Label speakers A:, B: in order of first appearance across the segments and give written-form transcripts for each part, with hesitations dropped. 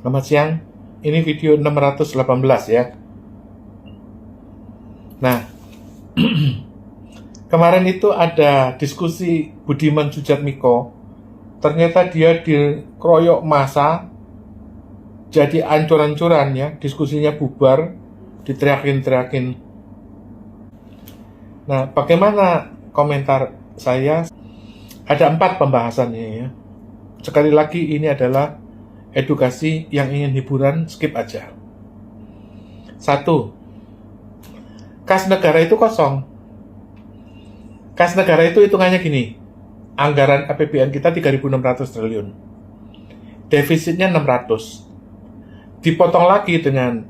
A: Selamat siang, ini video 618 ya. Nah, kemarin itu ada diskusi Budiman Sujatmiko. Ternyata dia dikeroyok massa, jadi ancur-ancuran ya, diskusinya bubar, diteriakin-teriakin. Nah, bagaimana komentar saya? Ada 4 pembahasannya ya. Sekali lagi ini adalah edukasi, yang ingin hiburan skip aja. 1. Kas negara itu kosong. Kas negara itu hitungannya gini. Anggaran APBN kita 3.600 triliun. Defisitnya 600. Dipotong lagi dengan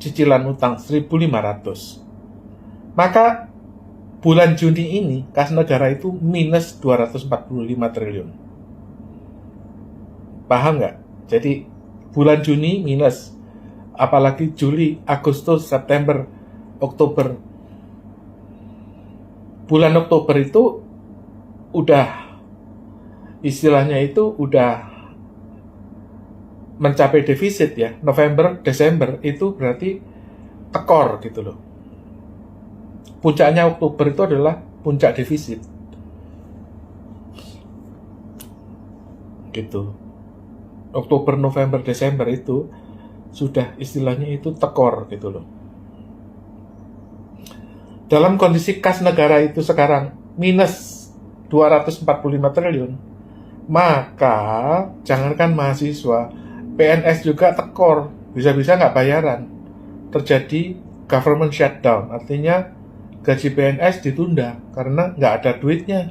A: cicilan utang 1.500. Maka bulan Juni ini kas negara itu minus 245 triliun. Paham nggak? Jadi bulan Juni minus, apalagi Juli, Agustus, September, Oktober. Bulan Oktober itu udah, istilahnya itu udah mencapai defisit ya. November, Desember itu berarti tekor gitu loh. Puncaknya Oktober itu adalah puncak defisit. Gitu. Oktober, November, Desember itu sudah istilahnya itu tekor gitu loh. Dalam kondisi kas negara itu sekarang minus 245 triliun, maka jangankan mahasiswa, PNS juga tekor, bisa-bisa nggak bayaran. Terjadi government shutdown, artinya gaji PNS ditunda karena nggak ada duitnya.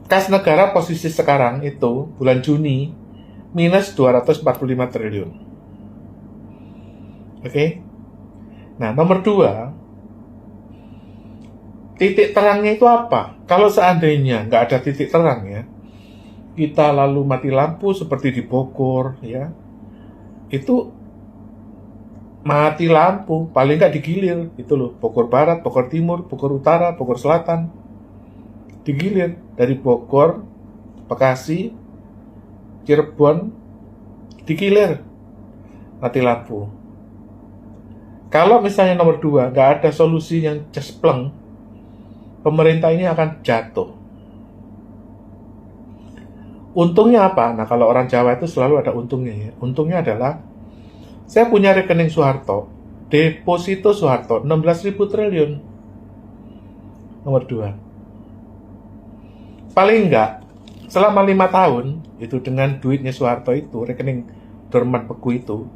A: Kas negara posisi sekarang itu bulan Juni minus 245 triliun. Oke? Nah, nomor 2, titik terangnya itu apa? Kalau seandainya nggak ada titik terang ya, kita lalu mati lampu seperti di Bogor ya, itu mati lampu, paling nggak digilir itu loh. Bogor Barat, Bogor Timur, Bogor Utara, Bogor Selatan, digilir dari Bogor, Bekasi, Cirebon, digilir, mati lampu. Kalau misalnya nomor 2, nggak ada solusi yang cespleng, pemerintah ini akan jatuh. Untungnya apa? Nah, kalau orang Jawa itu selalu ada untungnya ya. Untungnya adalah, saya punya rekening Soeharto, deposito Soeharto 16.000 triliun. Nomor 2. Paling enggak, selama 5 tahun, itu dengan duitnya Soeharto itu, rekening dorman beku itu,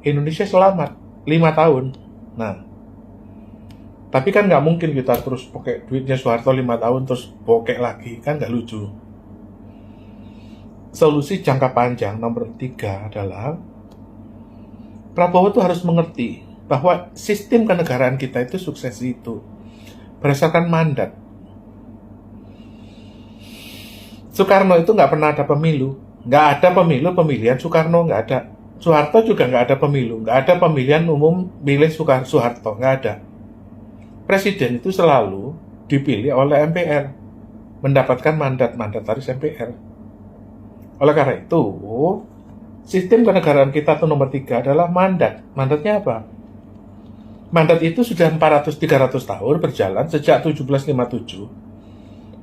A: Indonesia selamat 5 tahun. Nah, tapi kan nggak mungkin kita terus pakai duitnya Soeharto 5 tahun terus bokek lagi, kan nggak lucu. Solusi jangka panjang nomor 3 adalah Prabowo itu harus mengerti bahwa sistem kenegaraan kita itu sukses itu berdasarkan mandat. Soekarno itu nggak pernah ada pemilu, nggak ada pemilihan Soekarno, nggak ada. Soeharto juga nggak ada pemilu, nggak ada pemilihan umum milih Soeharto, nggak ada. Presiden itu selalu dipilih oleh MPR, mendapatkan mandat mandataris MPR. Oleh karena itu, sistem kenegaraan kita itu nomor 3 adalah mandat. Mandatnya apa? Mandat itu sudah 400-300 tahun berjalan sejak 1757.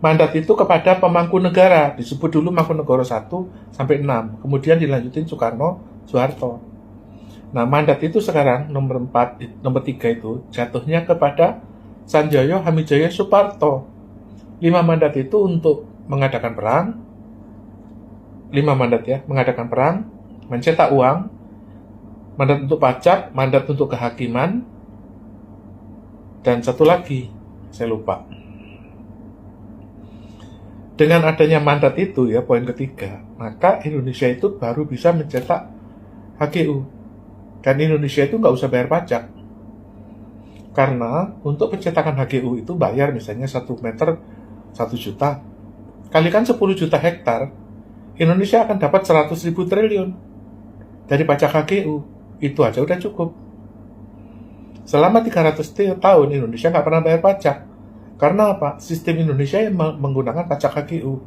A: Mandat itu kepada pemangku negara, disebut dulu Mangkunegoro 1 sampai 6, kemudian dilanjutin Soekarno, Soeharto. Nah, mandat itu sekarang nomor 3 itu jatuhnya kepada Sanjoyo, Hamidjoyo, Suparto. 5 mandat itu untuk mengadakan perang, 5 mandat ya, mengadakan perang, mencetak uang, mandat untuk pajak, mandat untuk kehakiman, dan satu lagi, saya lupa. Dengan adanya mandat itu ya, poin ketiga, maka Indonesia itu baru bisa mencetak HGU. Dan Indonesia itu nggak usah bayar pajak. Karena untuk pencetakan HGU itu bayar misalnya 1 meter 1 juta. Kalikan 10 juta hektar, Indonesia akan dapat 100.000 triliun dari pajak HGU. Itu aja udah cukup. Selama 300 tahun Indonesia nggak pernah bayar pajak. Karena apa? Sistem Indonesia yang menggunakan pajak HGU.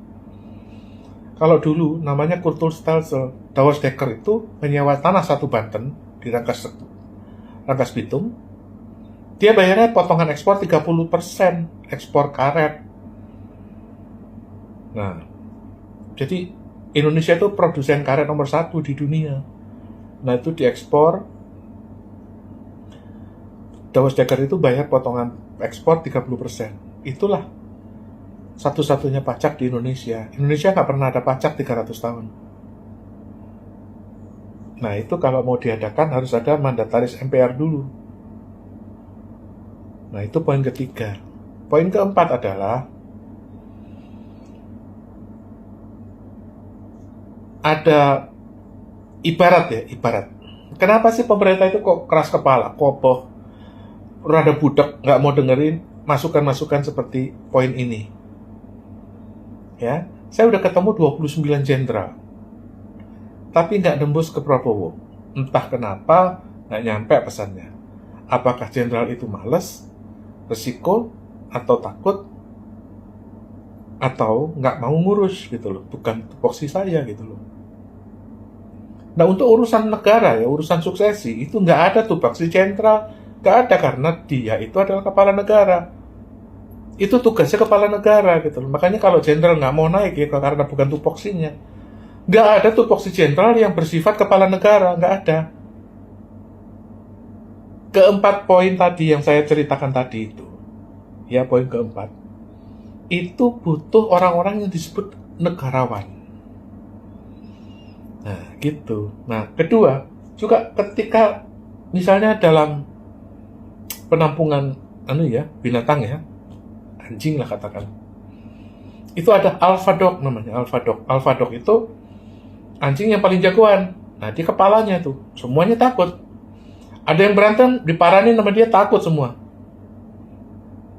A: Kalau dulu namanya Kurtulstelsel, Douwe Dekker itu menyewa tanah satu Banten di Rangkas Bitung. Dia bayarnya potongan ekspor 30%, ekspor karet. Nah, jadi Indonesia itu produsen karet nomor 1 di dunia. Nah, itu diekspor. Douwe Dekker itu bayar potongan ekspor 30%. Itulah satu-satunya pajak di Indonesia. Indonesia nggak pernah ada pajak 300 tahun. Nah, itu kalau mau diadakan harus ada mandataris MPR dulu. Nah, itu poin ketiga. Poin keempat adalah ada ibarat. Kenapa sih pemerintah itu kok keras kepala, kopoh, rada budak, nggak mau dengerin masukan-masukan seperti poin ini? Ya, saya udah ketemu 29 jenderal, tapi nggak nembus ke Prabowo. Entah kenapa nggak nyampe pesannya. Apakah jenderal itu males, resiko, atau takut, atau nggak mau ngurus gitu loh, bukan tupoksi saya gitu loh. Nah, untuk urusan negara ya, urusan suksesi itu nggak ada tupoksi jenderal, nggak ada, karena dia itu adalah kepala negara. Itu tugasnya kepala negara gitu loh. Makanya kalau jenderal nggak mau naik ya karena bukan tupoksinya. Nggak ada tupoksi jenderal yang bersifat kepala negara, nggak ada. Keempat poin tadi yang saya ceritakan tadi itu, ya poin keempat, itu butuh orang-orang yang disebut negarawan. Nah, gitu. Nah, kedua, juga ketika misalnya dalam penampungan binatang ya, anjing lah katakan. Itu ada alpha dog namanya, alpha dog. Alpha dog itu anjing yang paling jagoan. Nah, di kepalanya tuh semuanya takut. Ada yang berantem, diparanin sama dia, takut semua.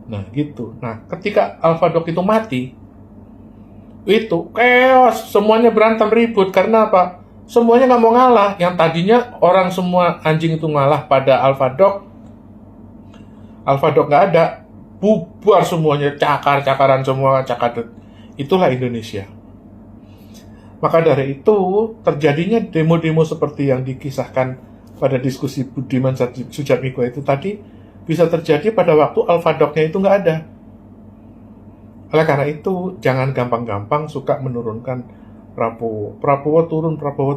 A: Nah, gitu. Nah, ketika alpha dog itu mati, itu chaos, semuanya berantem ribut. Karena apa? Semuanya nggak mau ngalah. Yang tadinya orang semua anjing itu ngalah pada alpha dog nggak ada, bubar semuanya, cakar-cakaran semua, cakadet. Itulah Indonesia. Maka dari itu terjadinya demo-demo seperti yang dikisahkan pada diskusi Budiman Sujatmiko itu tadi, bisa terjadi pada waktu alpha dog-nya itu nggak ada. Oleh karena itu, jangan gampang-gampang suka menurunkan Prabowo. Prabowo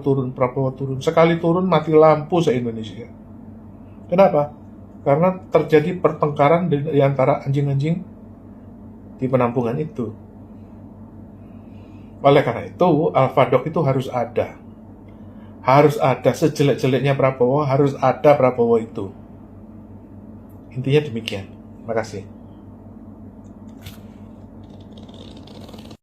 A: turun. Sekali turun mati lampu se-Indonesia. Kenapa? Karena terjadi pertengkaran di antara anjing-anjing di penampungan itu. Oleh karena itu, alpha dog itu harus ada. Harus ada, sejelek-jeleknya Prabowo, harus ada Prabowo itu. Intinya demikian. Terima kasih.